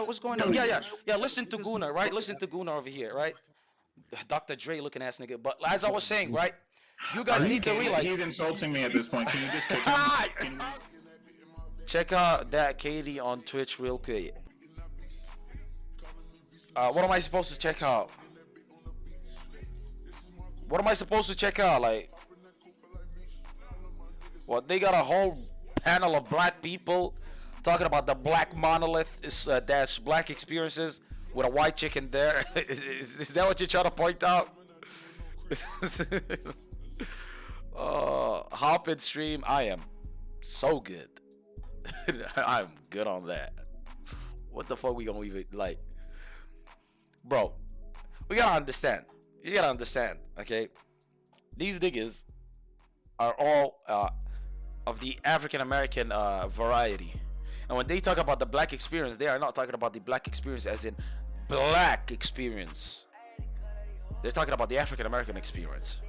what's going on? Yeah. Listen to Guna, right? Listen to Guna over here, right? Dr. Dre looking ass nigga. But as I was saying, right? You guys need to realize he's insulting me at this point. Can you just kick him? Check out that Katie on Twitch real quick. What am I supposed to check out? What am I supposed to check out? Like, what? They got a whole panel of black people talking about the black monolith dash black experiences with a white chick in there. Is that what you're trying to point out? Hop and stream. I am so good. I'm good on that. What the fuck we gonna even like, bro? We gotta understand. You gotta understand, okay? These niggas are all of the African American variety, and when they talk about the black experience, they are not talking about the black experience as in black experience. They're talking about the African American experience.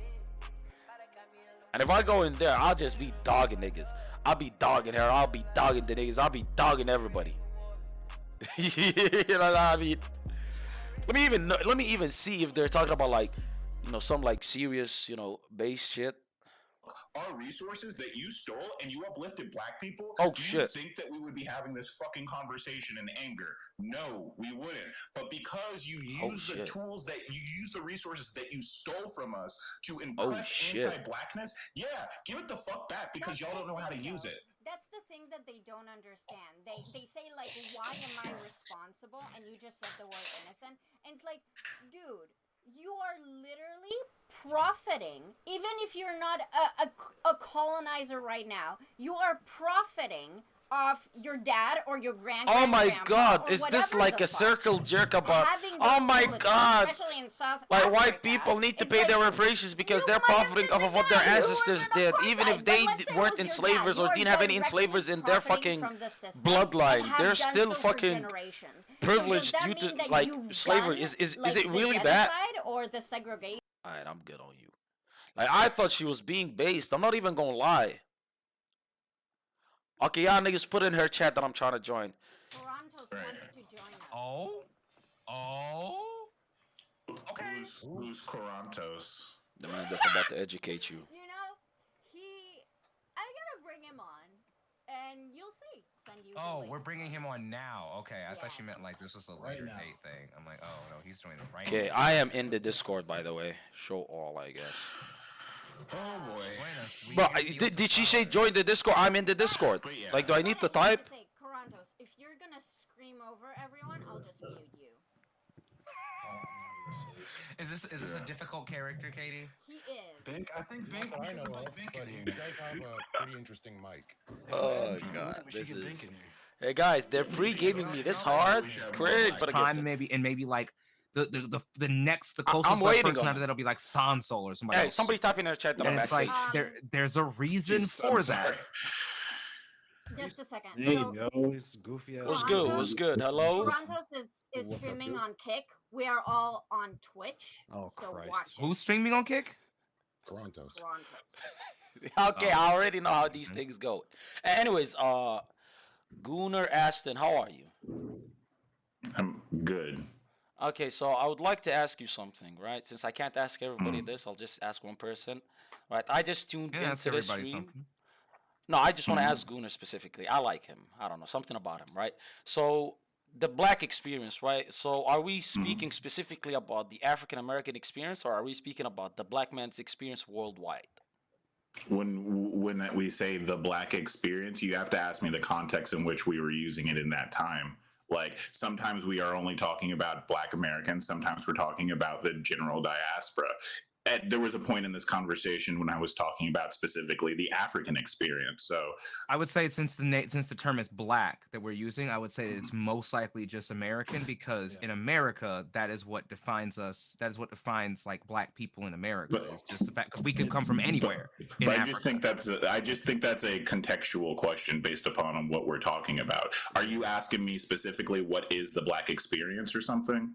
And if I go in there, I'll just be dogging niggas. I'll be dogging her. I'll be dogging the niggas. I'll be dogging everybody. You know what I mean? Let me even see if they're talking about like, you know, some like serious, you know, base shit. Our resources that you stole and you uplifted black people. Oh do shit! You think that we would be having this fucking conversation in anger? No, we wouldn't. But because you use the tools that you use, the resources that you stole from us to impress anti-blackness, yeah, give it the fuck back because y'all don't know how to use it. That's the thing that they don't understand. They say like, why am I responsible? And you just said the word innocent. And it's like, dude, you are literally profiting. Even if you're not a colonizer right now, you are profiting off your dad or your grandpa. Oh my god, is this like a circle jerk about? Oh my god, especially in South like Africa, white people need to pay their reparations because they're profiting off of what their ancestors did, even if they weren't enslavers or didn't have any enslavers in their fucking bloodline. They're still fucking privileged due to like slavery. Is it really that? Or the segregation? Alright, I'm good on you. Like, I thought she was being based. I'm not even gonna lie. Okay, y'all niggas put in her chat that I'm trying to join. Qorantos wants to join us. Oh? Okay. Who's Qorantos? The man that's about to educate you. You know, I gotta bring him on, and you'll see. Send you. Oh, we're bringing him on now. Okay, I thought she meant like this was a later date thing. I'm like, oh no, he's joining right now. Okay, I am in the Discord, by the way. Show all, I guess. Oh boy. Bro, did she say join the Discord? I'm in the Discord. Like, do I need to type? Qorantos, if you're gonna scream over everyone, I'll just mute you. Is this a difficult character, Katie? He is. I think Bink. I know of, but you guys have a pretty interesting mic. Oh god, this is. Hey guys, they're pre-gaming me this hard. Great, but maybe like the closest person out of that'll be like Sansol or somebody. Hey, somebody's typing in their chat. And it's like there's a reason for that. Just a second. There you go. It's goofy ass. What's good? What's good? Hello. Qorantos is streaming on Kick. We are all on Twitch. Oh so Christ! Watch it. Who's streaming on Kick? Qorantos. Okay, I already know how these things go. Anyways, Gunnar Aston, how are you? I'm good. Okay, so I would like to ask you something, right? Since I can't ask everybody this, I'll just ask one person. Right? I just tuned into this stream. Something. No, I just want to ask Gunnar specifically. I like him. I don't know, something about him, right? So the black experience, right? So are we speaking specifically about the African American experience, or are we speaking about the black man's experience worldwide? When we say the black experience, you have to ask me the context in which we were using it in that time. Like, sometimes we are only talking about black Americans, sometimes we're talking about the general diaspora. There was a point in this conversation when I was talking about specifically the African experience. So I would say since the term is black that we're using, I would say that it's most likely just American, because in America, that is what defines us. That is what defines like black people in America. It's just the fact because we could come from anywhere. But I just think that's a contextual question based upon what we're talking about. Are you asking me specifically what is the black experience or something?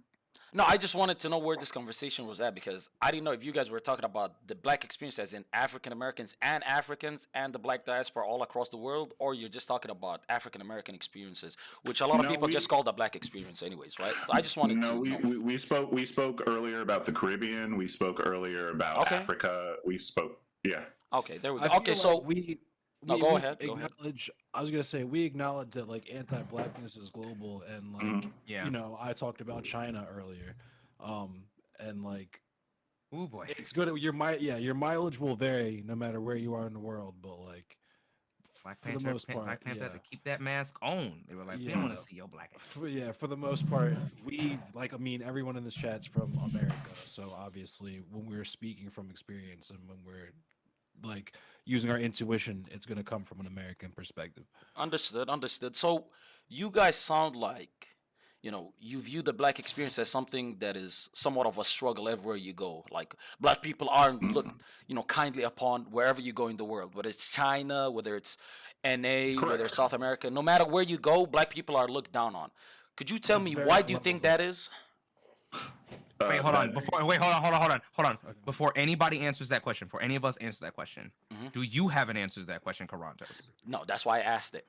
No, I just wanted to know where this conversation was at because I didn't know if you guys were talking about the black experience as in African Americans and the black diaspora all across the world, or you're just talking about African American experiences, which a lot of No, people we just call the black experience, anyways, right? So I just wanted no to we, know. we spoke earlier about the Caribbean. We spoke earlier about Okay, Africa. We spoke, yeah. okay, there we I go. Okay, feel like so we no, we go we ahead, go ahead. acknowledge. I was gonna say we acknowledge that like anti-blackness is global, and like Mhm. Yeah. you know, I talked about China earlier, and like Oh boy. it's good. Your mileage will vary no matter where you are in the world, but like Black for the Panther, most part, Black Panther had yeah, to keep that mask on. They were like, we don't want yeah. to see your black ass. For the most part, we like. I mean, everyone in this chat's from America, so obviously, when we're speaking from experience and when we're like using our intuition, it's going to come from an American perspective. Understood, understood. So you guys sound like, you view the black experience as something that is somewhat of a struggle everywhere you go. Like black people aren't looked, kindly upon wherever you go in the world, whether it's China, whether it's NA, whether it's Correct. South America, no matter where you go, black people are looked down on. Could you tell It's me very why do you think that is? Wait, hold on. Hold on. Okay. Before anybody answers that question, before any of us answer that question, Mhm. do you have an answer to that question, Qorantos? No, that's why I asked it.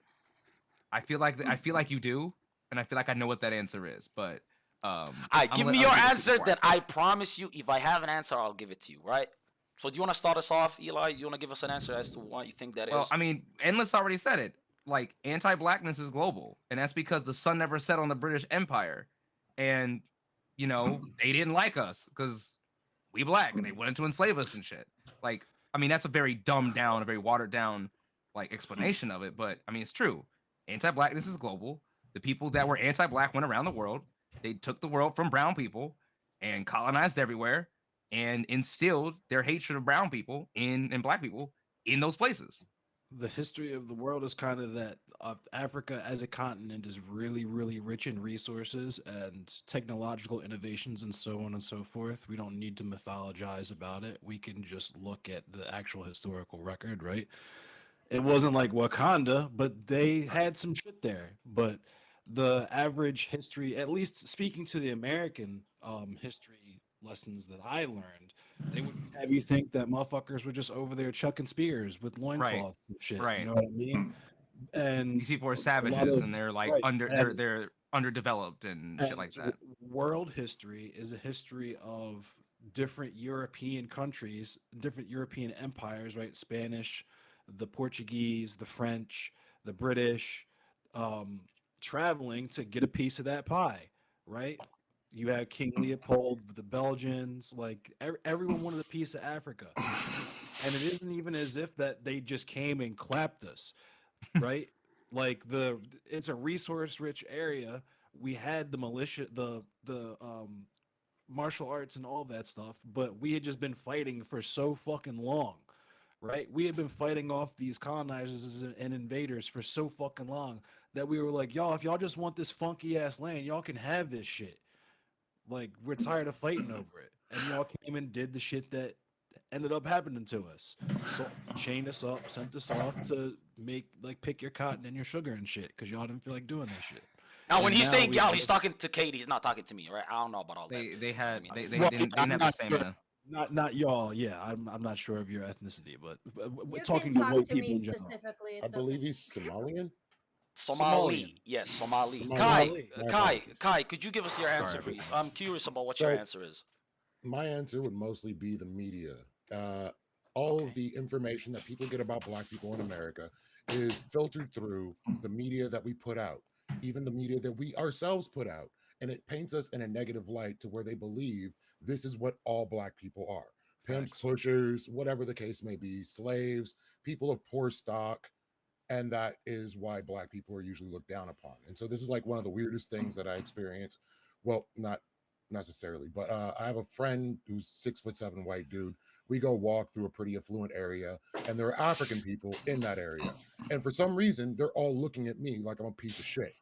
I feel like you do, and I feel like I know what that answer is, but All right, give me I'm your gonna give it to answer, before then I I promise you, if I have an answer, I'll give it to you, right? So do you want to start us off, Eli? You want to give us an answer as to why you think that Well, is? I mean, Endless already said it. Like anti-blackness is global, and that's because the sun never set on the British Empire, and they didn't like us because we black, and they wanted to enslave us and shit. Like, I mean, that's a very dumbed down, a very watered down like explanation of it, but I mean, it's true. Anti-blackness is global. The people that were anti-black went around the world. They took the world from brown people and colonized everywhere and instilled their hatred of brown people and black people in those places. The history of the world is kind of that Africa as a continent is really, really rich in resources and technological innovations and so on and so forth. We don't need to mythologize about it. We can just look at the actual historical record, right? It wasn't like Wakanda, but they had some shit there. But the average history, at least speaking to the American history lessons that I learned, they would have you think that motherfuckers were just over there chucking spears with Right. loincloths and shit. You Right. know what I mean? And These people are a lot savages of and they're like right, they're underdeveloped and shit like that. world history is a history of different European countries, different European empires, right? Spanish, the Portuguese, the French, the British, um, traveling to get a piece of that pie, right? You had King Leopold, the Belgians, like everyone wanted a piece of Africa, and it isn't even as if that they just came and clapped us, right? Like it's a resource rich area. We had the militia, the martial arts and all that stuff, but we had just been fighting for so fucking long, right? We had been fighting off these colonizers and invaders for so fucking long that we were like, y'all, if y'all just want this funky ass land, y'all can have this shit. Like, we're tired of fighting over it. And y'all came and did the shit that ended up happening to us. So chained us up, sent us off to pick your cotton and your sugar and shit because y'all didn't feel like doing that shit. Now, when And he's now saying we y'all, have he's talking to Katie. He's not talking to me, right? I don't know about all that. I mean, They Well, didn't I'm have the not same sure. Not y'all. Yeah, I'm not sure of your ethnicity, but we're You talking can to talk white to me people in general. specifically. I It's believe okay. he's Somalian. Somali. Somalian. Yes, Somali. Kai, Somali. My Kai, apologies. Kai, could you give us your answer, Sorry. please? I'm curious about what your So- answer is. My answer would mostly be the media. All of Okay. the information that people get about Black people in America is filtered through the media that we put out, even the media that we ourselves put out. And it paints us in a negative light to where they believe this is what all Black people are. Pimps, Facts. pushers, whatever the case may be, slaves, people of poor stock. And that is why Black people are usually looked down upon. And so this is like one of the weirdest things that I experience. Well, not necessarily, but I have a friend who's 6'7" white dude. We go walk through a pretty affluent area, and there are African people in that area. And for some reason, they're all looking at me like I'm a piece of shit.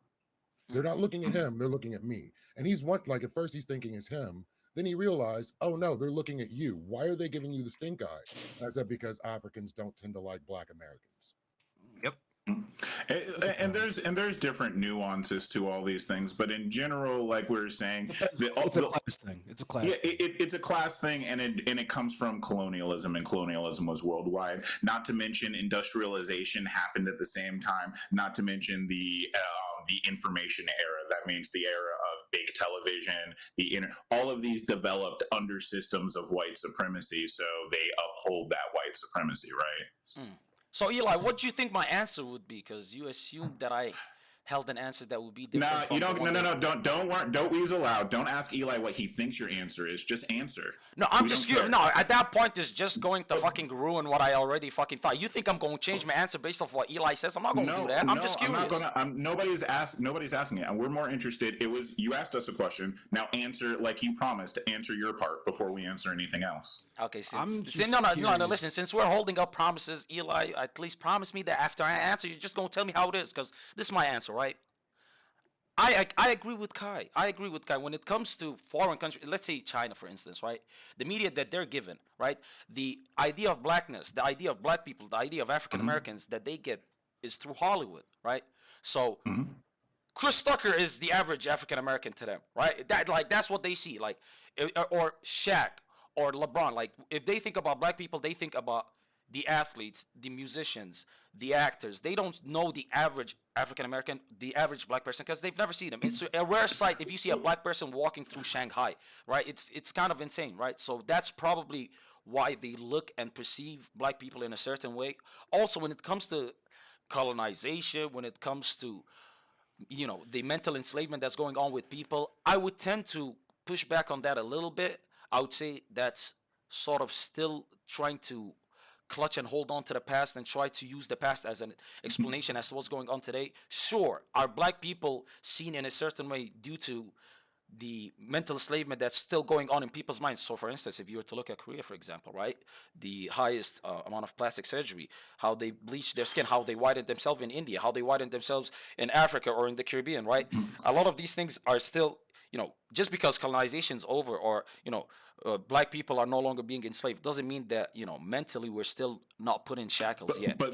They're not looking at him, they're looking at me. And like at first he's thinking it's him. Then he realized, oh no, they're looking at you. Why are they giving you the stink eye? And I said, because Africans don't tend to like Black Americans. Yep. And there's different nuances to all these things, but in general, like we were saying, It's a class thing. It's a class yeah, thing. it's a class thing, and it comes from colonialism, and colonialism was worldwide. Not to mention industrialization happened at the same time. Not to mention the information era. That means the era of big television, all of these developed under systems of white supremacy, so they uphold that white supremacy, right? So Eli, what do you think my answer would be? Because you assumed that I held an answer that would be different. No, from you don't. the one No, that- don't weasel out. Don't ask Eli what he thinks your answer is. Just answer. No, I'm We just don't care. curious. No, at that point, it's just going to fucking ruin what I already fucking thought. You think I'm going to change my answer based off what Eli says? I'm not going to do that. I'm just curious. I'm not gonna. Nobody's asking it, and we're more interested. It was you asked us a question. Now answer like you promised. Answer your part before we answer anything else. Okay, I'm since just no. curious. Listen, since we're holding up promises, Eli, at least promise me that after I answer, you're just gonna tell me how it is, because this is my answer, right? I agree with Kai. I agree with Kai. When it comes to foreign countries, let's say China, for instance, right? The media that they're given, right? The idea of blackness, the idea of black people, the idea of African Americans that they get is through Hollywood, right? So Chris Tucker is the average African American to them, right? That's what they see, like, or Shaq or LeBron. Like, if they think about black people, they think about the athletes, the musicians, the actors. They don't know the average African American, the average black person, because they've never seen them. It's a rare sight if you see a black person walking through Shanghai, right? It's kind of insane, right? So that's probably why they look and perceive black people in a certain way. Also, when it comes to colonization, when it comes to the mental enslavement that's going on with people, I would tend to push back on that a little bit. I would say that's sort of still trying to clutch and hold on to the past and try to use the past as an explanation as to what's going on today. Sure, are black people seen in a certain way due to the mental enslavement that's still going on in people's minds? So, for instance, if you were to look at Korea, for example, right, the highest amount of plastic surgery, how they bleach their skin, how they whiten themselves in India, how they whiten themselves in Africa or in the Caribbean, right? A lot of these things are still, just because colonization's over, or black people are no longer being enslaved, doesn't mean that mentally we're still not put in shackles yet. But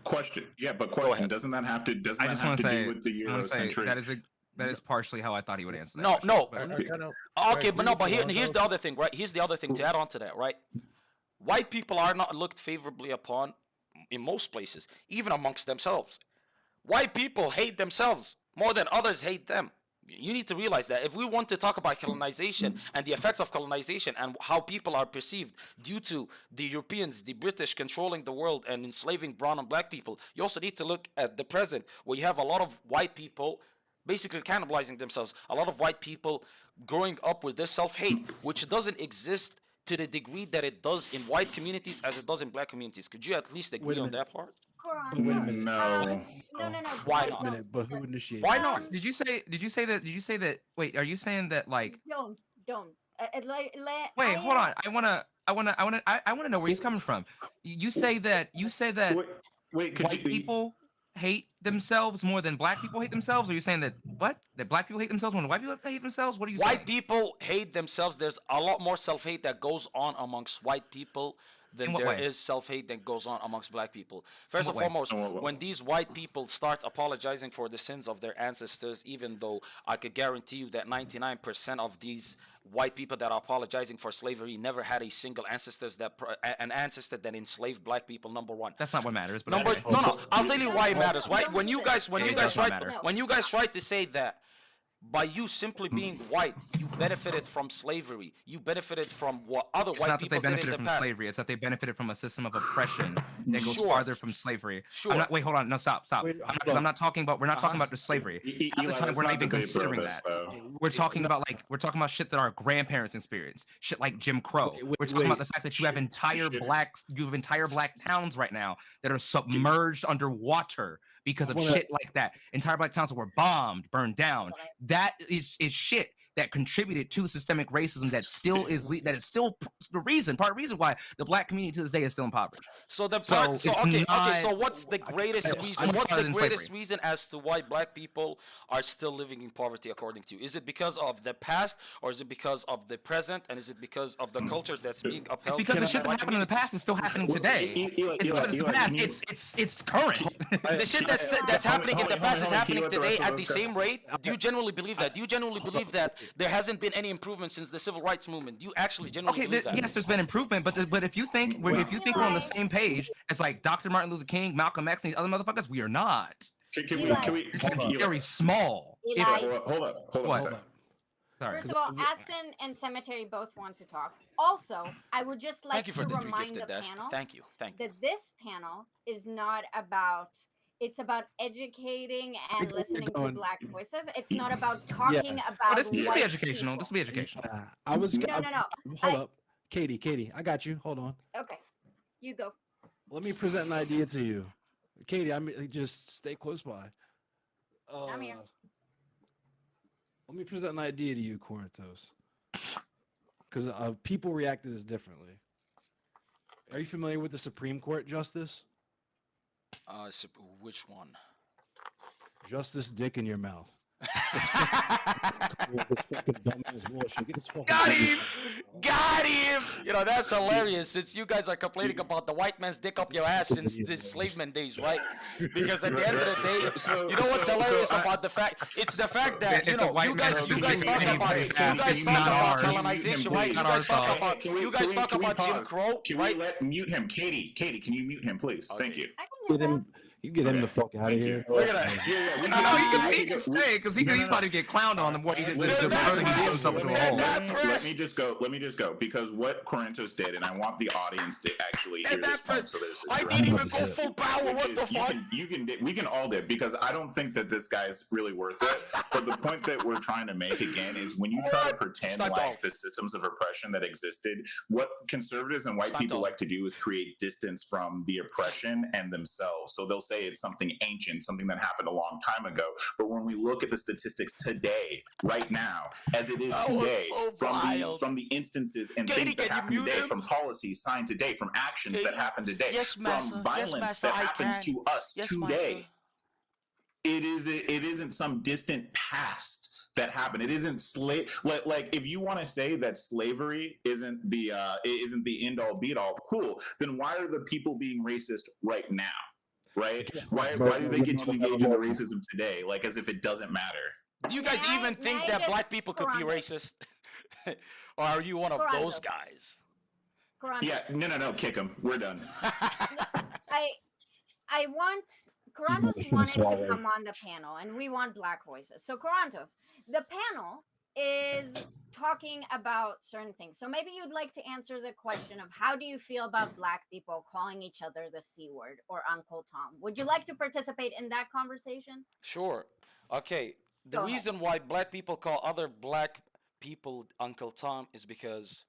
question. ahead. Doesn't that have to do with the I want to say Eurocentric? that is partially how I thought he would answer that. No, question, no. but- I kind of Okay, but here's the other thing, right? Here's the other thing to add on to that, right? White people are not looked favorably upon in most places, even amongst themselves. White people hate themselves more than others hate them. You need to realize that. If we want to talk about colonization and the effects of colonization and how people are perceived due to the Europeans, the British controlling the world and enslaving brown and black people, you also need to look at the present, where you have a lot of white people basically cannibalizing themselves. A lot of white people growing up with this self-hate, which doesn't exist to the degree that it does in white communities as it does in black communities. Could you at least agree on that part? But wait a minute. No. No. Why wait, not? Wait a minute, but who initiated? Why it? not? Did you say that? Wait, are you saying that like? Don't. Wait, hold on. I wanna know where he's coming from. You say that Wait, could white people hate themselves more than black people hate themselves? Or are you saying that black people hate themselves more than white people hate themselves? What are you saying? White people hate themselves. There's a lot more self-hate that goes on amongst white people than In what there way? is self-hate that goes on amongst black people. First what and way? foremost, In what way? when these white people start apologizing for the sins of their ancestors, even though I could guarantee you that 99% of these white people that are apologizing for slavery never had a single ancestor an ancestor that enslaved black people. Number one. That's not what matters. But Number okay. no. I'll tell you why it matters. Why Don't when you listen. guys It does not matter. when you guys try to say that by you simply being white, you benefited from slavery. You benefited from what other It's white not that they people did in benefited the from past. slavery. It's that they benefited from a system of oppression that goes Sure. farther from slavery. Sure. Wait, hold on. No, stop. Wait, Because I'm not talking about. We're not talking about just slavery. Half the Eli, time let's we're not even debate considering this, that. though. We're talking about shit that our grandparents experienced. Shit like Jim Crow. We're talking about the fact that you have entire black towns right now that are submerged underwater because of I wanna- shit like that. Entire black towns that were bombed, burned down. That is shit. that contributed to systemic racism that still is that is still part of the reason why the black community to this day is still impoverished. So the So part, so it's okay, not- so what's the greatest it's reason? much What's harder the than greatest slavery. reason as to why black people are still living in poverty, according to you? Is it because of the past, or is it because of the present, and is it because of the culture that's being It's upheld? because in the shit that black happened in the communities? past is still happening Well, today. Eli, It's not just the Eli, past. can you- It's current. The shit that's happening in the past is Can you happening let the today rest of at us the go? same rate. Do you genuinely believe that? Do you genuinely believe that there hasn't been any improvement since the civil rights movement? Do you actually genuinely Okay, believe that? yes, there's been improvement, but if you think if you think we're on the same page as like Dr. Martin Luther King, Malcolm X, and these other motherfuckers, we are not. Can we It's gonna be Eli, very small. Eli, hold up What? a Hold second. up. Sorry. First of all, Aston and Cemetery both want to talk. Also, I would just like Thank you for to the three remind gifted the dash. panel Thank you. that this panel is not about. It's about educating and You're listening to going- Black voices. It's not about talking about. Oh, this will be white educational. people. This will be educational. I was No. Hold up, Katie. I got you. Hold on. Okay, you go. Let me present an idea to you, Katie. Just stay close by. I'm here. Let me present an idea to you, Qorantos, because people react to this differently. Are you familiar with the Supreme Court justice? Which one? Justice Dick in your mouth. Got him! Got him! You know, that's hilarious since you guys are complaining about the white man's dick up your ass since the slaveman days, right? Because at the end of the day, you know what's hilarious about the fact? It's the fact that, you If the know, white you man guys is talk dick about, in anybody's ass, it's not ours. colonization, right? It's not our fault. You guys talk about Jim Crow, Can right? we mute him? Katie, can you mute him, please? Thank you. I can do that. You get him the fuck out of here. We're gonna. We No, can- he can stay because he's about to get clowned on what he did. Let The further he digs up me- into a hole. let me just go. Let me just go because what Qorantos did, and I want the audience to actually hear And this that's point. So this is I correct. didn't even go full power. Which What the is, fuck? we can all dip because I don't think that this guy's really worth it. But the point that we're trying to make again is when you try to pretend Stop like off. the systems of oppression that existed, what conservatives and white Stop people off. like to do is create distance from the oppression and themselves. So they'll say it's something ancient, something that happened a long time ago. But when we look at the statistics today, right now, as it is That was today, so wild. from the instances and Katie, things that can you happen mute today, him? from policies signed today, from actions Katie. that happen today, Yes, massa. from Yes, violence massa, that I happens can. to us Yes, today. massa. It isn't some distant past that happened. It isn't like if you want to say that slavery isn't the end all be all, cool. Then why are the people being racist right now? Right? Why do they get to engage in the racism today? Like as if it doesn't matter. Do you guys May I- even may think I that just- black people could be Qorantos. racist? Or are you one of those Qorantos. guys? Qorantos. Yeah, no, kick them. We're done. I want Qorantos should've wanted to swallowed. come on the panel, and we want Black voices. So Qorantos, the panel is talking about certain things. So maybe you'd like to answer the question of how do you feel about Black people calling each other the C word or Uncle Tom? Would you like to participate in that conversation? Sure. Okay. The Go ahead. reason why black people call other black people Uncle Tom is because,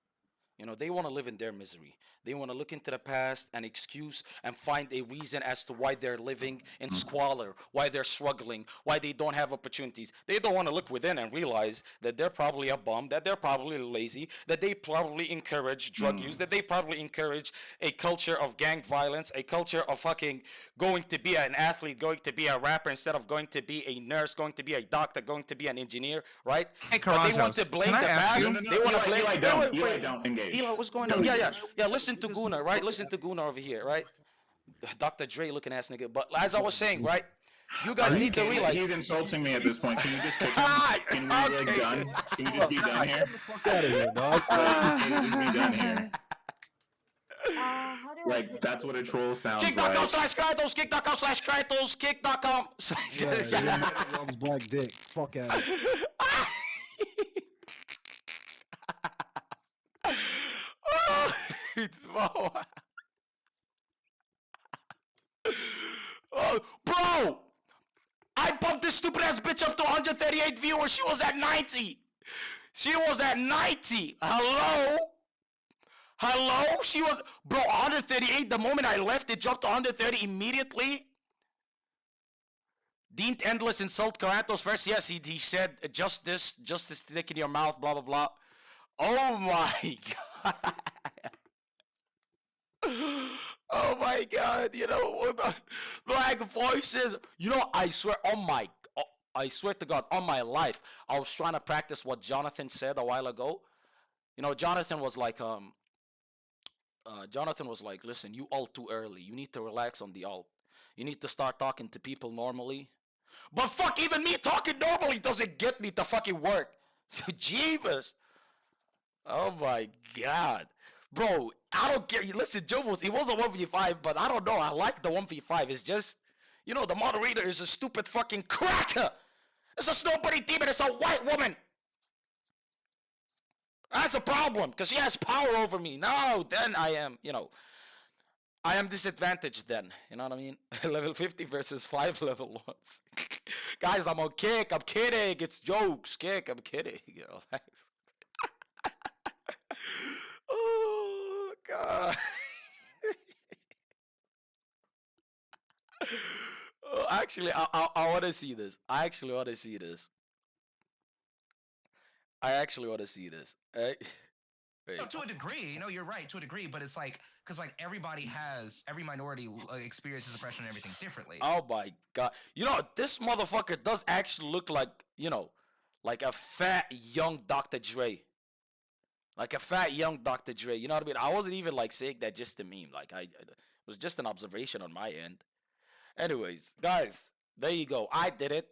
you know, they want to live in their misery. They want to look into the past and excuse and find a reason as to why they're living in squalor, why they're struggling, why they don't have opportunities. They don't want to look within and realize that they're probably a bum, that they're probably lazy, that they probably encourage drug use, that they probably encourage a culture of gang violence, a culture of fucking going to be an athlete, going to be a rapper instead of going to be a nurse, going to be a doctor, going to be an engineer, right? Hey, But they want Qorantos, to blame can I the ask past. you? No, They want to Eli, blame. Eli, Wait, don't. wait, Eli, wait. don't engage. Eli, what's going on? Yeah. Listen to Guna, right? Listen to Guna over here, right? Dr. Dre looking ass nigga. But as I was saying, right? You guys need to realize. He's insulting me at this point. Can you just kick him? Ah, Can we be okay. done? Can we just be done here? Fuck out of here, dog. Can we just be done here? How do I Like kick that's you? what a troll sounds Kick.com like. slash Kratos, kick.com slash Kratos, kick.com. Yeah, he loves black dick. Fuck out of here. Oh, oh, bro, I bumped this stupid ass bitch up to 138 viewers. She was at 90. She was at 90. Hello? She was, bro, 138. The moment I left, it jumped to 130 immediately. Didn't Endless insult Qorantos first? Yes, he said justice stick in your mouth, blah blah blah. Oh my god. Oh my god, you know what the Black Voices. You know, I swear I swear to God, on my life, I was trying to practice what Jonathan said a while ago. You know, Jonathan was like, listen, you alt too early. You need to relax on the alt. You need to start talking to people normally. But fuck, even me talking normally doesn't get me to fucking work. Jeebus. Oh my god. Bro, I don't get you. Listen, Joe it was a 1v5, but I don't know. I like the 1v5. It's just, you know, the moderator is a stupid fucking cracker. It's a snowbody demon. It's a white woman. That's a problem, because she has power over me. No, then I am, you know, I am disadvantaged then. You know what I mean? Level 50 versus 5 level 1s. Guys, I'm on kick. I'm kidding. It's jokes. Kick. I'm kidding. You know, thanks. Oh, God. Oh, actually, I want to see this. I actually want to see this. I actually want to see this. Wait. No, to a degree, you know, you're right to a degree, but it's like, because like every minority experiences oppression and everything differently. Oh my god. You know, this motherfucker does actually look like, you know, like a fat young Dr. Dre. Like a fat young Dr. Dre. You know what I mean? I wasn't even like saying that just to meme. Like it was just an observation on my end. Anyways, guys, there you go. I did it.